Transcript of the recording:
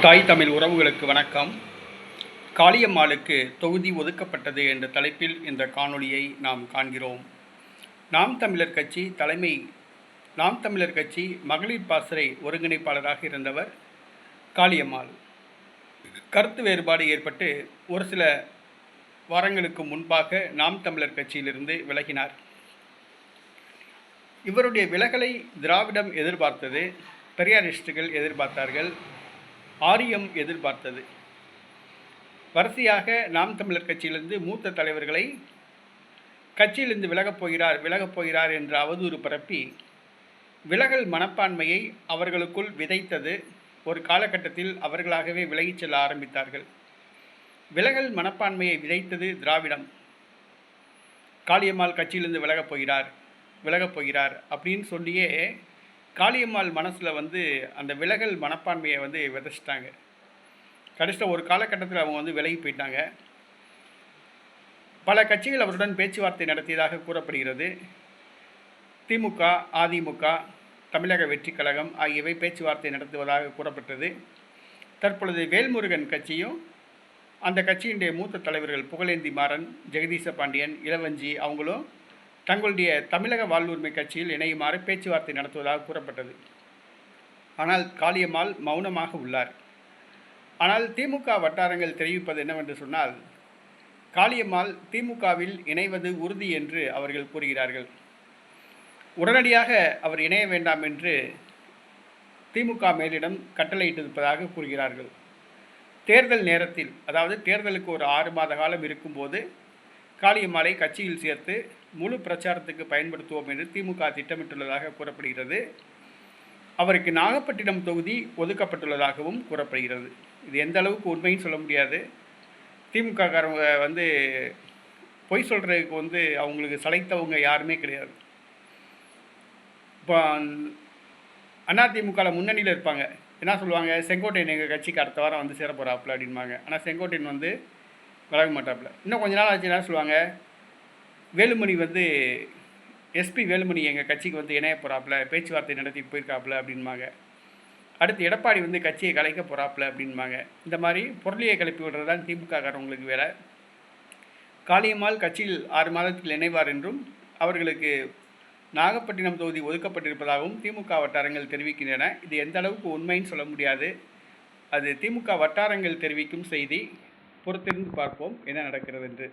தாய் தமிழ் உறவுகளுக்கு வணக்கம். காளியம்மாளுக்கு தொகுதி ஒதுக்கப்பட்டது என்ற தலைப்பில் இந்த காணொளியை நாம் காண்கிறோம். நாம் தமிழர் கட்சி மகளிர் பாசறை ஒருங்கிணைப்பாளராக இருந்தவர் காளியம்மாள். கருத்து வேறுபாடு ஏற்பட்டு ஒரு சில வாரங்களுக்கு முன்பாக நாம் தமிழர் கட்சியிலிருந்து விலகினார். இவருடைய விலகலை திராவிடம் எதிர்பார்த்தது, பெரியாரிஸ்டுகள் எதிர்பார்த்தார்கள், ஆரியம் எதிர்பார்த்தது. வரிசையாக நாம் தமிழர் கட்சியிலிருந்து மூத்த தலைவர்களை கட்சியிலிருந்து விலகப் போகிறார் என்ற அவதூறு பரப்பி விலகல் மனப்பான்மையை அவர்களுக்குள் விதைத்தது. ஒரு காலகட்டத்தில் அவர்களாகவே விலகிச் செல்ல ஆரம்பித்தார்கள். விலகல் மனப்பான்மையை விதைத்தது திராவிடம். காளியம்மாள் கட்சியிலிருந்து விலகப் போகிறார் அப்படின்னு சொல்லியே காளியம்மாள் மனசில் அந்த விலகல் மனப்பான்மையை விதைச்சிட்டாங்க. கடைசியில் ஒரு காலகட்டத்தில் அவங்க விலகி போயிட்டாங்க. பல கட்சிகள் அவருடன் பேச்சுவார்த்தை நடத்தியதாக கூறப்படுகிறது. திமுக, அதிமுக, தமிழக வெற்றி கழகம் ஆகியவை பேச்சுவார்த்தை நடத்துவதாக கூறப்பட்டது. தற்பொழுது வேல்முருகன் கட்சியும் அந்த கட்சியினுடைய மூத்த தலைவர்கள் புகழேந்தி மாறன், ஜெகதீச பாண்டியன், இளவஞ்சி அவங்களும் தங்களுடைய தமிழக வாழ்வுரிமை கட்சியில் இணையுமாறு பேச்சுவார்த்தை நடத்துவதாக கூறப்பட்டது. ஆனால் காளியம்மாள் மௌனமாக உள்ளார். ஆனால் திமுக வட்டாரங்கள் தெரிவிப்பது என்னவென்று சொன்னால், காளியம்மாள் திமுகவில் இணைவது உறுதி என்று அவர்கள் கூறுகிறார்கள். உடனடியாக அவர் இணைய வேண்டாம் என்று திமுக மேலிடம் கட்டளையிட்டிருப்பதாக கூறுகிறார்கள். தேர்தல் நேரத்தில், அதாவது தேர்தலுக்கு ஒரு 6 மாத காலம் இருக்கும்போது காளியம்மாளை கட்சியில் சேர்த்து முழு பிரச்சாரத்துக்கு பயன்படுத்துவோம் என்று திமுக திட்டமிட்டுள்ளதாக கூறப்படுகிறது. அவருக்கு நாகப்பட்டினம் தொகுதி ஒதுக்கப்பட்டுள்ளதாகவும் கூறப்படுகிறது. இது எந்த அளவுக்கு உண்மைன்னு சொல்ல முடியாது. திமுக காரங்க பொய் சொல்கிறதுக்கு அவங்களுக்கு சளைத்தவங்க யாருமே கிடையாது. இப்போ அதிமுகவில் முன்னணியில் இருப்பாங்க. என்ன சொல்லுவாங்க, செங்கோட்டையன் எங்கள் கட்சிக்கு அடுத்த வாரம் சேர போகிறாப்புல அப்படின்பாங்க. ஆனால் செங்கோட்டையன் விலக மாட்டாப்புல. இன்னும் கொஞ்ச நாள் ஆச்சு என்ன சொல்லுவாங்க, வேலுமணி எஸ்பி வேலுமணி எங்கள் கட்சிக்கு இணைய போகிறாப்புல, பேச்சுவார்த்தை நடத்தி போயிருக்காப்புல அப்படின்பாங்க. அடுத்து எடப்பாடி கட்சியை கலைக்க போகிறாப்புல அப்படின்பாங்க. இந்த மாதிரி பொருளியை கிளப்பி விடுறது தான் திமுக காரவங்களுக்கு வேலை. காளியம்மாள் கட்சியில் 6 மாதத்தில் இணைவார் என்றும் அவர்களுக்கு நாகப்பட்டினம் தொகுதி ஒதுக்கப்பட்டிருப்பதாகவும் திமுக வட்டாரங்கள் தெரிவிக்கின்றன. இது எந்த அளவுக்கு உண்மைன்னு சொல்ல முடியாது. அது திமுக வட்டாரங்கள் தெரிவிக்கும் செய்தி. பொறுத்திருந்து பார்ப்போம் என்ன நடக்கிறது என்று.